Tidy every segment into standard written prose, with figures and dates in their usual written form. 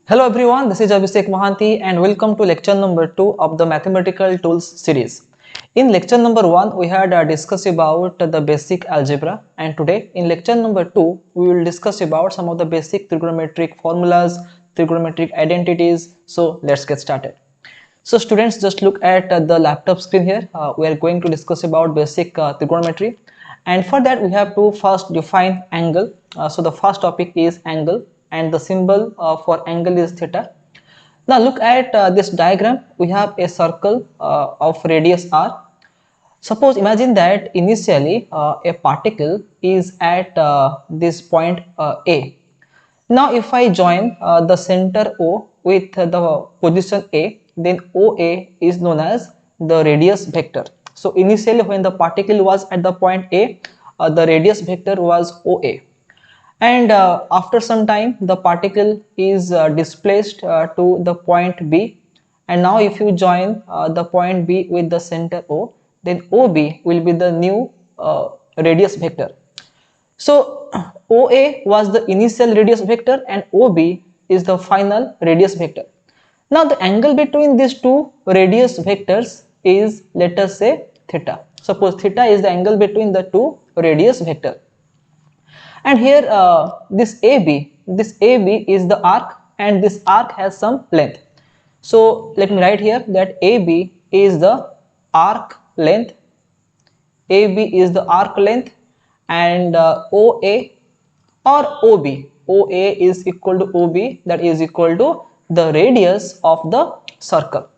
Hello everyone, this is Abhishek Mohanty and welcome to lecture number 2 of the Mathematical Tools series. In lecture number 1, we had discussed about the basic algebra, and today in lecture number 2, we will discuss about some of the basic trigonometric formulas, trigonometric identities. So let's get started. So students, just look at the laptop screen here. We are going to discuss about basic trigonometry, and for that we have to first define angle. So the first topic is angle, and the symbol for angle is theta. Now look at this diagram. We have a circle of radius r. Suppose imagine that initially a particle is at this point A. Now if I join the center O with the position A, then OA is known as the radius vector. So initially when the particle was at the point A, the radius vector was OA. And after some time the particle is displaced to the point B, and now if you join the point B with the center O, then OB will be the new radius vector. So OA was the initial radius vector and OB is the final radius vector. Now the angle between these two radius vectors is, let us say, theta. Suppose theta is the angle between the two radius vector. And here this AB is the arc, and this arc has some length. So let me write here that AB is the arc length. AB is the arc length, and OA or OA is equal to OB, that is equal to the radius of the circle.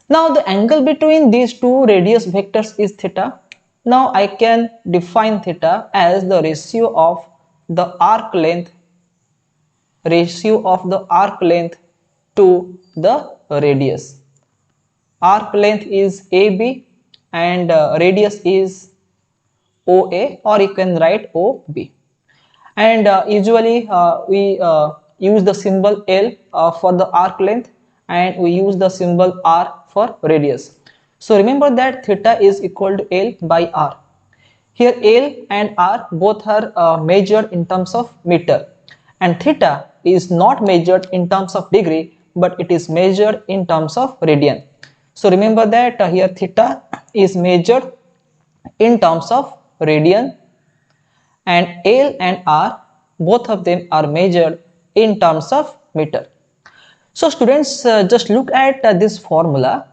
Now the angle between these two radius vectors is theta. Now I can define theta as the ratio of the arc length to the radius. Arc length is AB and radius is OA, or you can write OB. And usually we use the symbol L for the arc length, and we use the symbol R for radius. So remember that theta is equal to L by R. Here L and R both are measured in terms of meter, and theta is not measured in terms of degree, but it is measured in terms of radian. So remember that here theta is measured in terms of radian, and L and R, both of them are measured in terms of meter. So students, just look at this formula.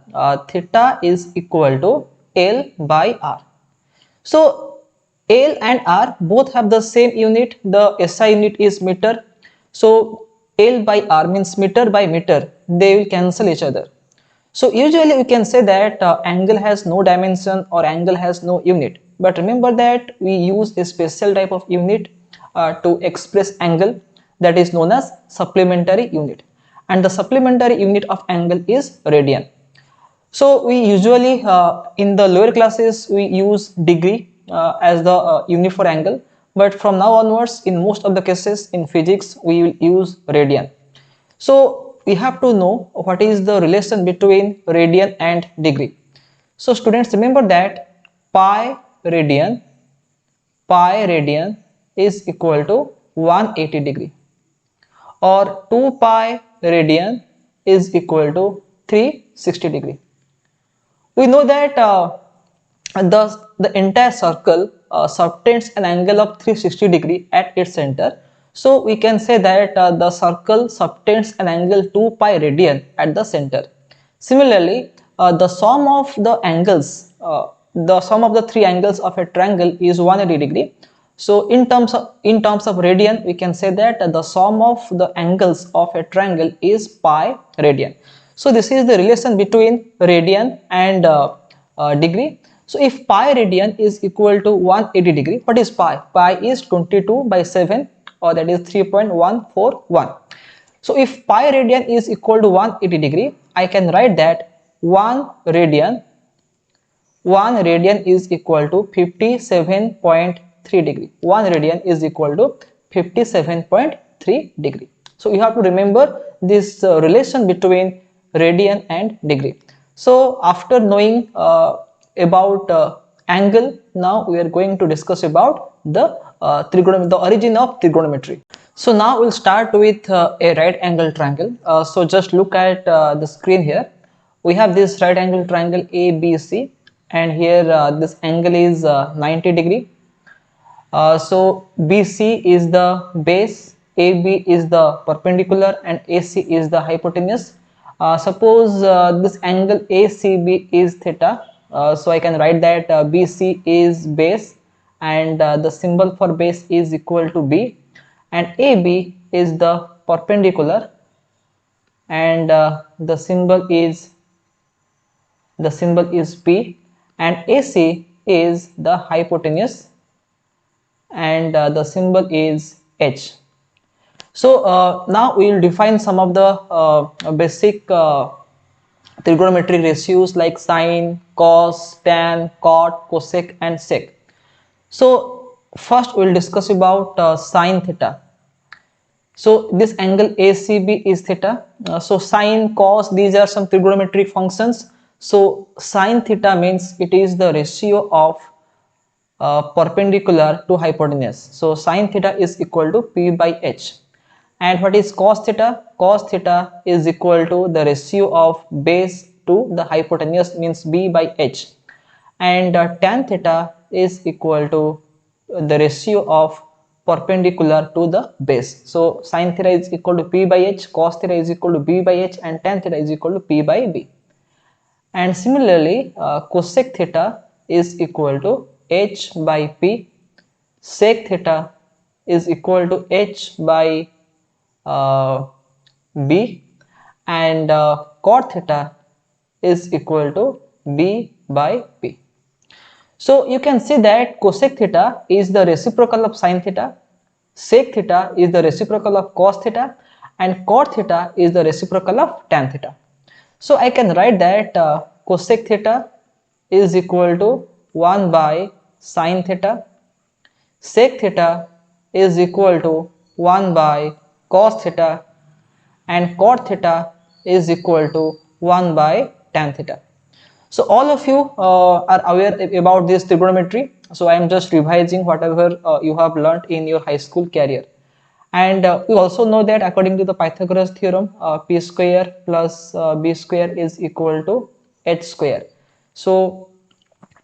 Theta is equal to L by R. So L and R both have the same unit. The SI unit is meter. So L by R means meter by meter. They will cancel each other. So usually we can say that angle has no dimension or angle has no unit. But remember that we use a special type of unit to express angle, that is known as supplementary unit. And the supplementary unit of angle is radian. So we usually in the lower classes we use degree as the unit for angle, but from now onwards in most of the cases in physics we will use radian. So we have to know what is the relation between radian and degree. So students, remember that pi radian is equal to 180 degree, or 2 pi radian is equal to 360 degree. We know that the entire circle subtends an angle of 360 degree at its center. So we can say that the circle subtends an angle 2 pi radian at the center. Similarly, the sum of the angles, the sum of the three angles of a triangle is 180 degree. So in terms of radian, we can say that the sum of the angles of a triangle is pi radian. So this is the relation between radian and degree. So if pi radian is equal to 180 degree, what is pi? Pi is 22 by 7, or that is 3.141. So if pi radian is equal to 180 degree, I can write that 1 radian is equal to 57.3 degree. 1 radian is equal to 57.3 degree. So you have to remember this relation between radian and degree. So after knowing about angle, now we are going to discuss about the origin of trigonometry. So now we'll start with a right angle triangle. So just look at the screen here. We have this right angle triangle ABC, and here this angle is 90 degree. So BC is the base, AB is the perpendicular, and AC is the hypotenuse. Suppose this angle ACB is theta, so I can write that BC is base, and the symbol for base is equal to B, and AB is the perpendicular, and the symbol is P, and AC is the hypotenuse, and the symbol is H. So now we will define some of the basic trigonometric ratios like sine, cos, tan, cot, cosec and sec. So first we will discuss about sine theta. So this angle ACB is theta. So sine, cos, these are some trigonometric functions. So sine theta means it is the ratio of perpendicular to hypotenuse. So sine theta is equal to P by H. And what is cos theta? Cos theta is equal to the ratio of base to the hypotenuse, means B by H. And tan theta is equal to the ratio of perpendicular to the base. So sine theta is equal to P by H, cos theta is equal to B by H, and tan theta is equal to P by B. And similarly, cosec theta is equal to H by P, sec theta is equal to H by B, and cot theta is equal to B by P. So you can see that cosec theta is the reciprocal of sine theta, sec theta is the reciprocal of cos theta, and cot theta is the reciprocal of tan theta. So I can write that cosec theta is equal to 1 by sine theta, sec theta is equal to 1 by cos theta, and cot theta is equal to 1 by tan theta. So all of you are aware about this trigonometry. So I am just revising whatever you have learnt in your high school career. And we also know that according to the Pythagoras theorem, p square plus b square is equal to h square. So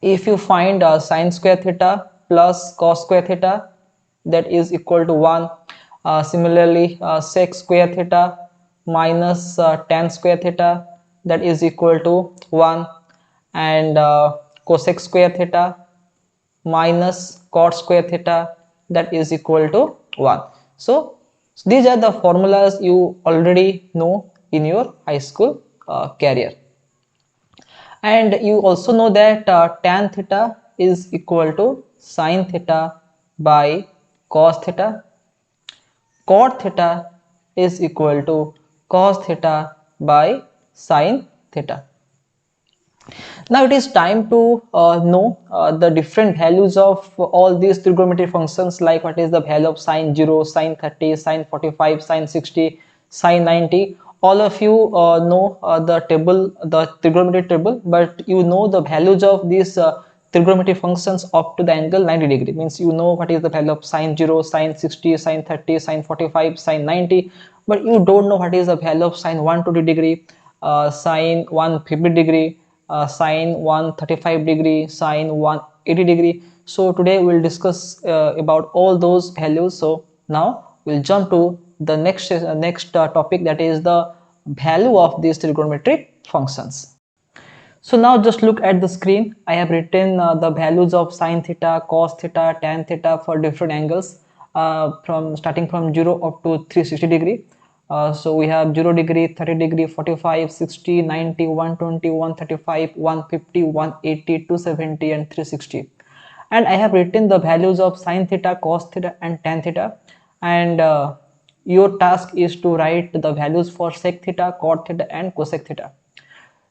if you find sine square theta plus cos square theta, that is equal to 1. Similarly, sec square theta minus tan square theta, that is equal to 1, and cosec square theta minus cot square theta, that is equal to 1. So these are the formulas you already know in your high school career. And you also know that tan theta is equal to sine theta by cos theta, cot theta is equal to cos theta by sine theta. Now it is time to know the different values of all these trigonometric functions, like what is the value of sine 0, sine 30, sine 45, sine 60, sine 90. All of you know the table, the trigonometric table, but you know the values of these trigonometric functions up to the angle 90 degree. Means you know what is the value of sine 0, sine 60, sine 30, sine 45, sine 90, but you don't know what is the value of sine 120 degree, sine 150 degree, sine 135 degree, sine 180 degree. So today we will discuss about all those values. So now we'll jump to the next topic, that is the value of these trigonometric functions. So now just look at the screen. I have written the values of sine theta, cos theta, tan theta for different angles from starting from 0 up to 360 degree. So we have 0 degree, 30 degree, 45, 60, 90, 120, 135, 150, 180, 270 and 360. And I have written the values of sine theta, cos theta and tan theta, and your task is to write the values for sec theta, cot theta and cosec theta.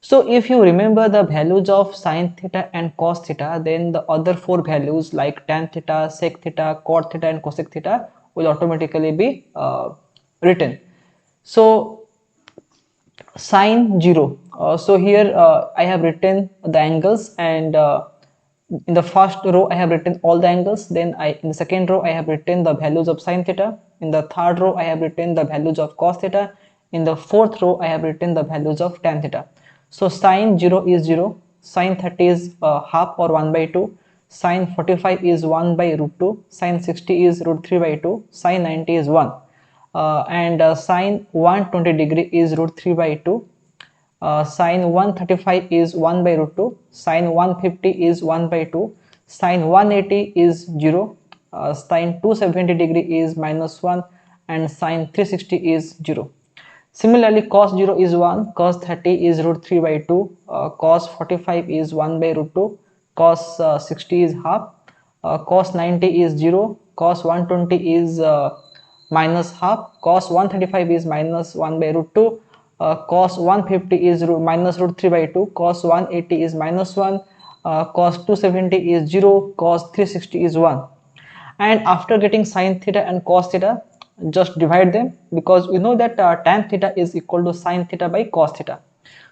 So if you remember the values of sine theta and cos theta, then the other 4 values like tan theta, sec theta, cot theta and cosec theta will automatically be written. So sine 0, so here I have written the angles, and in the first row I have written all the angles, then in the second row I have written the values of sin theta, in the third row I have written the values of cos theta, in the fourth row I have written the values of tan theta. So sin 0 is 0, sin 30 is half or 1 by 2, sin 45 is 1 by root 2, sin 60 is root 3 by 2, sin 90 is 1, and sin 120 degree is root 3 by 2, sin 135 is 1 by root 2, sin 150 is 1 by 2, sin 180 is 0, sin 270 degree is minus 1, and sin 360 is 0. Similarly, cos 0 is 1, cos 30 is root 3 by 2, cos 45 is 1 by root 2, cos 60 is half, cos 90 is 0, cos 120 is minus half, cos 135 is minus 1 by root 2, cos 150 is minus root 3 by 2, cos 180 is minus 1, cos 270 is 0, cos 360 is 1. And after getting sin theta and cos theta, just divide them, because we know that tan theta is equal to sin theta by cos theta.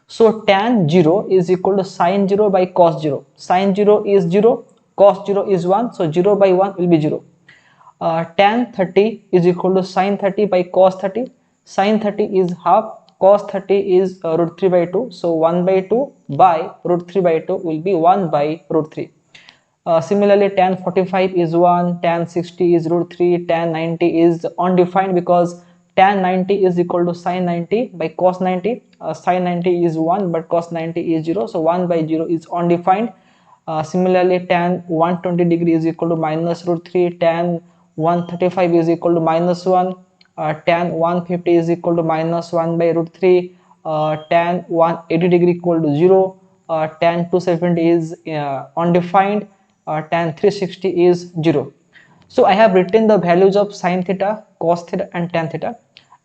So tan 0 is equal to sin 0 by cos 0. Sin 0 is 0, cos 0 is 1, so 0 by 1 will be 0. Tan 30 is equal to sin 30 by cos 30. Sin 30 is half, cos 30 is root 3 by 2, so 1 by 2 by root 3 by 2 will be 1 by root 3. Similarly, tan 45 is 1, tan 60 is root 3, tan 90 is undefined because tan 90 is equal to sin 90 by cos 90. Sin 90 is 1 but cos 90 is 0, so 1 by 0 is undefined. Similarly, tan 120 degree is equal to minus root 3, tan 135 is equal to minus 1, tan 150 is equal to minus 1 by root 3, tan 180 degree equal to 0, tan 270 is undefined, tan 360 is 0. So I have written the values of sin theta, cos theta and tan theta,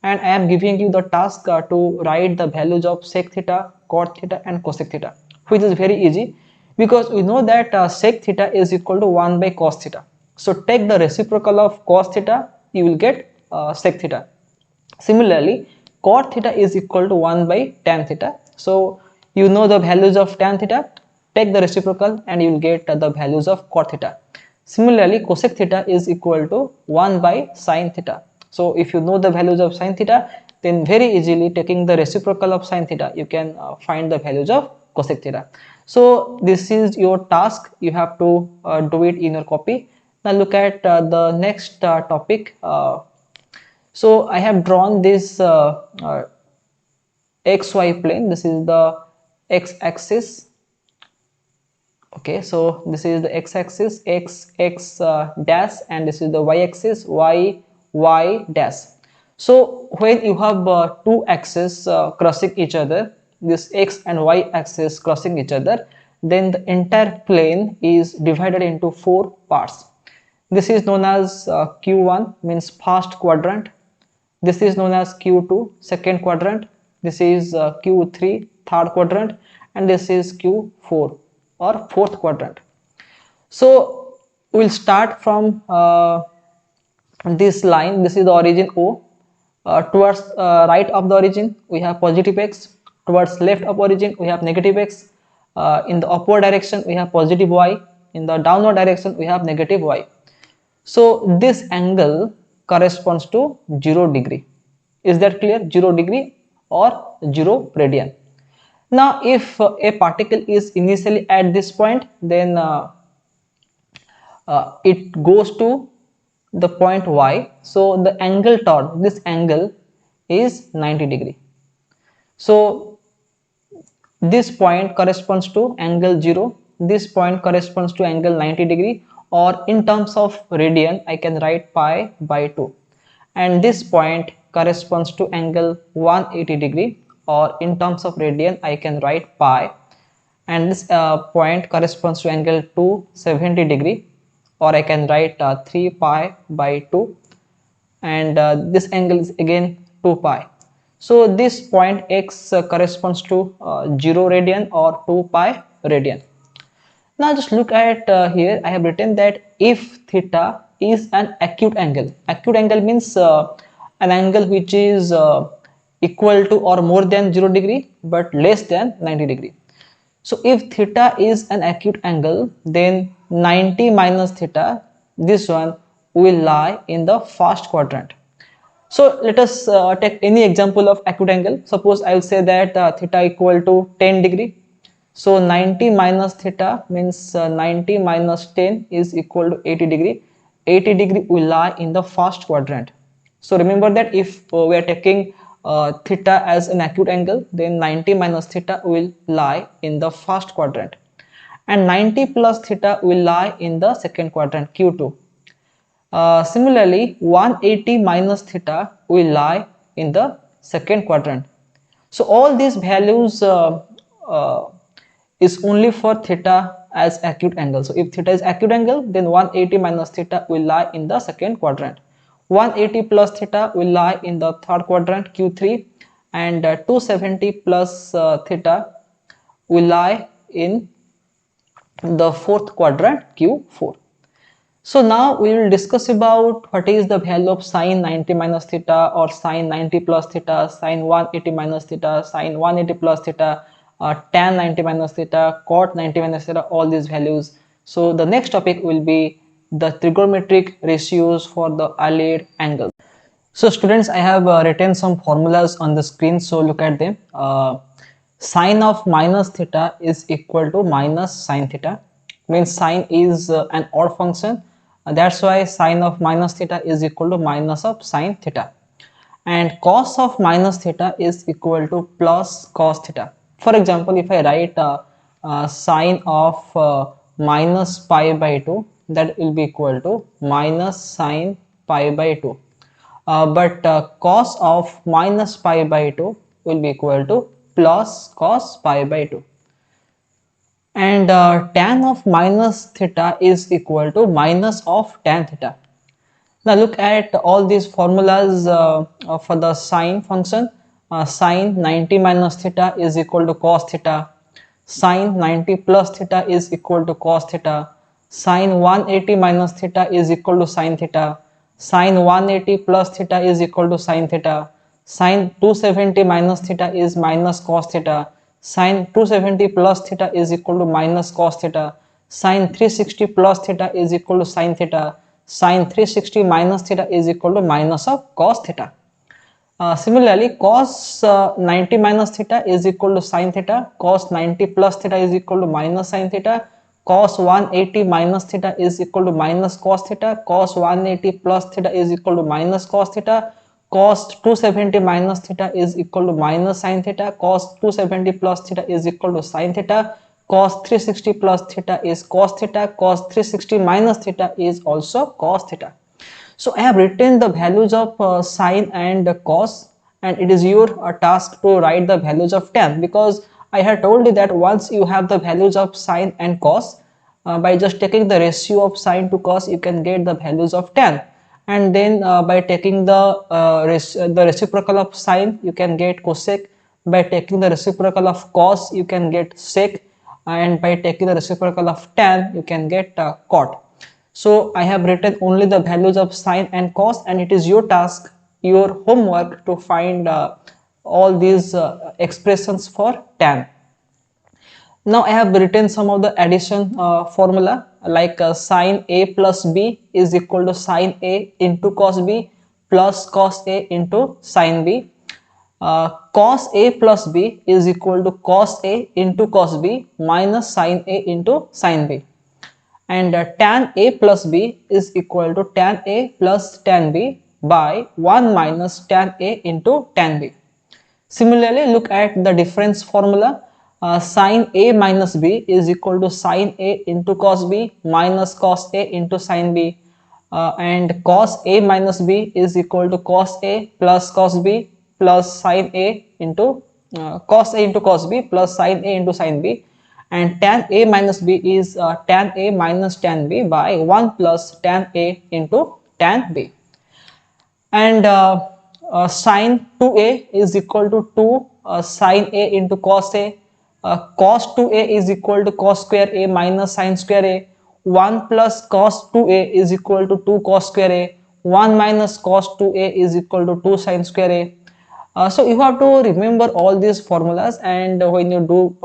and I am giving you the task to write the values of sec theta, cot theta and cosec theta, which is very easy because we know that sec theta is equal to 1 by cos theta. So take the reciprocal of cos theta, you will get sec theta. Similarly, cot theta is equal to 1 by tan theta. So you know the values of tan theta, take the reciprocal and you will get the values of cot theta. Similarly, cosec theta is equal to 1 by sin theta. So if you know the values of sin theta, then very easily taking the reciprocal of sin theta, you can find the values of cosec theta. So this is your task, you have to do it in your copy. Now look at the next topic. So I have drawn this xy plane. This is the x-axis. Okay, so this is the x-axis, x dash, and this is the y-axis, y dash. So when you have two axes crossing each other, this x and y axis crossing each other, then the entire plane is divided into 4 parts. This is known as Q1, means first quadrant. This is known as Q2, second quadrant. This is Q3, third quadrant, and this is Q4 or fourth quadrant. So we'll start from this line. This is the origin O. Towards right of the origin we have positive x, towards left of origin we have negative x, in the upward direction we have positive y, in the downward direction we have negative y. So this angle corresponds to 0 degree. Is that clear? 0 degree or 0 radian. Now if a particle is initially at this point, then it goes to the point y. So the angle toward this angle is 90 degree. So this point corresponds to angle 0, this point corresponds to angle 90 degree, or in terms of radian I can write pi by 2, and this point corresponds to angle 180 degree, or in terms of radian I can write pi, and this point corresponds to angle 270 degree, or I can write 3 pi by 2, and this angle is again 2 pi. So this point x corresponds to 0 radian or 2 pi radian. Now just look at here, I have written that if theta is an acute angle. Acute angle means an angle which is equal to or more than 0 degree but less than 90 degree. So if theta is an acute angle, then 90 minus theta, this one will lie in the first quadrant. So let us take any example of acute angle. Suppose I will say that theta equal to 10 degree. So 90 minus theta means 90 minus 10 is equal to 80 degree. 80 degree will lie in the first quadrant. So remember that if we are taking theta as an acute angle, then 90 minus theta will lie in the first quadrant, and 90 plus theta will lie in the second quadrant, Q2. Similarly, 180 minus theta will lie in the second quadrant. So all these values uh, is only for theta as acute angle. So if theta is acute angle, then 180 minus theta will lie in the second quadrant. 180 plus theta will lie in the third quadrant, Q3, and 270 plus theta will lie in the fourth quadrant, Q4. So now we will discuss about what is the value of sine 90 minus theta, or sine 90 plus theta, sine 180 minus theta, sine 180 plus theta, tan 90 minus theta, cot 90 minus theta, all these values. So the next topic will be the trigonometric ratios for the allied angles. So students, I have written some formulas on the screen, so look at them. Sine of minus theta is equal to minus sine theta, means sine is an odd function. That's why sine of minus theta is equal to minus of sine theta, and cos of minus theta is equal to plus cos theta. For example, if I write sine of minus pi by 2, that will be equal to minus sine pi by 2. But cos of minus pi by 2 will be equal to plus cos pi by 2, and tan of minus theta is equal to minus of tan theta. Now look at all these formulas for the sine function. Sine 90 minus theta is equal to cos theta, sine 90 plus theta is equal to cos theta, sine 180 minus theta is equal to sine theta, sine 180 plus theta is equal to sine theta, sine 270 minus theta is minus cos theta, sine 270 plus theta is equal to minus cos theta, sine 360 plus theta is equal to sine theta, sine 360 minus theta is equal to minus of cos theta. Similarly, cos 90 minus theta is equal to sine theta, cos 90 plus theta is equal to minus sine theta, cos 180 minus theta is equal to minus cos theta, cos 180 plus theta is equal to minus cos theta, cos 270 minus theta is equal to minus sine theta, cos 270 plus theta is equal to sine theta, cos 360 plus theta is cos theta, cos 360 minus theta is also cos theta. So I have written the values of sine and cos, and it is your task to write the values of tan, because I have told you that once you have the values of sine and cos, by just taking the ratio of sine to cos, you can get the values of tan, and then by taking the reciprocal of sine, you can get cosec. By taking the reciprocal of cos, you can get sec, and by taking the reciprocal of tan, you can get cot. So I have written only the values of sine and cos, and it is your task, your homework, to find all these expressions for tan. Now I have written some of the addition formula, like sine a plus b is equal to sine a into cos b plus cos a into sine b. Cos a plus b is equal to cos a into cos b minus sine a into sine b, and tan a plus b is equal to tan a plus tan b by 1 minus tan a into tan b. Similarly, look at the difference formula. Sine a minus b is equal to sine a into cos b minus cos a into sine b, and cos a minus b is equal to cos a plus cos b plus sine a into cos a into cos b plus sine a into sine b, and tan a minus b is tan a minus tan b by 1 plus tan a into tan b, and sine 2a is equal to 2 sine a into cos a, cos 2a is equal to cos square a minus sine square a, 1 plus cos 2a is equal to 2 cos square a, 1 minus cos 2a is equal to 2 sine square a. So you have to remember all these formulas, and when you do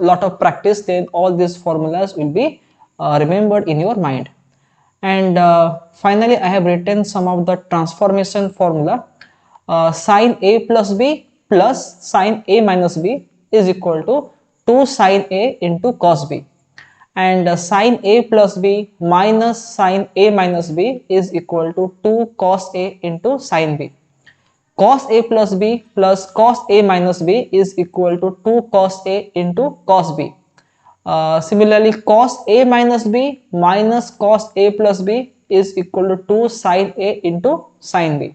lot of practice, then all these formulas will be remembered in your mind. And finally, I have written some of the transformation formula. Sine A plus B plus sine A minus B is equal to 2 sine A into cos B, and sine A plus B minus sine A minus B is equal to 2 cos A into sine B. Cos A plus B plus cos A minus B is equal to 2 cos A into cos B. Similarly, cos A minus B minus cos A plus B is equal to 2 sine A into sine B.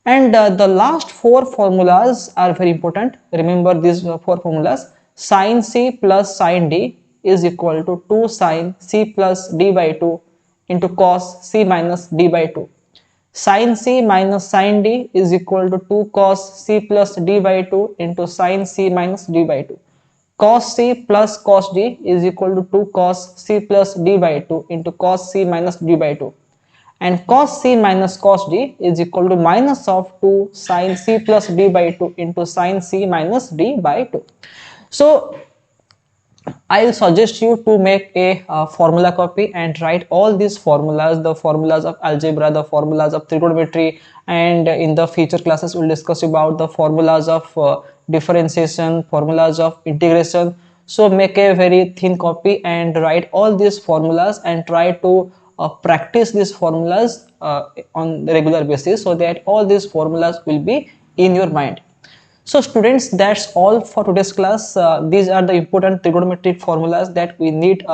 And the last four formulas are very important. Remember these four formulas. Sine C plus sine D is equal to 2 sine C plus D by 2 into cos C minus D by 2. Sine C minus sine D is equal to 2 cos C plus D by 2 into sine C minus D by 2. Cos C plus cos D is equal to 2 cos C plus D by 2 into cos C minus D by 2. And cos C minus cos D is equal to minus of 2 sin C plus D by 2 into sin C minus D by 2. So I will suggest you to make a formula copy and write all these formulas, the formulas of algebra, the formulas of trigonometry, and in the future classes we will discuss about the formulas of differentiation, formulas of integration. So make a very thin copy and write all these formulas and try to practice these formulas on the regular basis, so that all these formulas will be in your mind. So students, that's all for today's class. These are the important trigonometric formulas that we need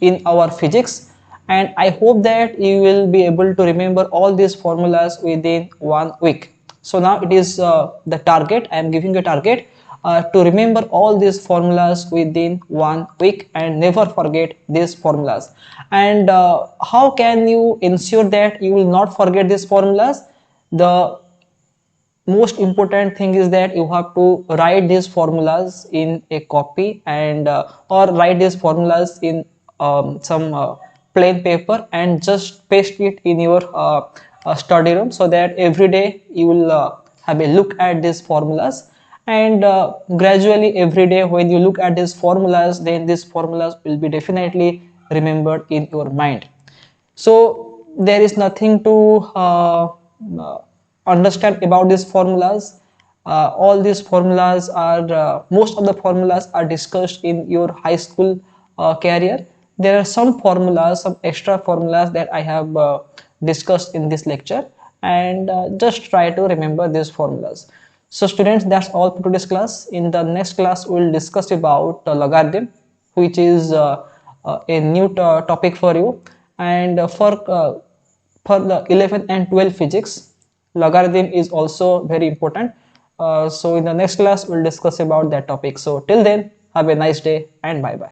in our physics, and I hope that you will be able to remember all these formulas within 1 week. So now it is the target. I am giving you a target to remember all these formulas within 1 week and never forget these formulas. And how can you ensure that you will not forget these formulas? The most important thing is that you have to write these formulas in a copy, and or write these formulas in some plain paper and just paste it in your study room, so that every day you will have a look at these formulas, and gradually every day when you look at these formulas, then these formulas will be definitely remembered in your mind. So there is nothing to understand about these formulas. All these formulas are most of the formulas are discussed in your high school career. There are some formulas, some extra formulas that I have discussed in this lecture, and just try to remember these formulas. So students, that's all for today's class. In the next class we will discuss about logarithm, which is a new topic for you, and for the 11th and 12th physics, logarithm is also very important. So in the next class we'll discuss about that topic. So till then, have a nice day and bye bye.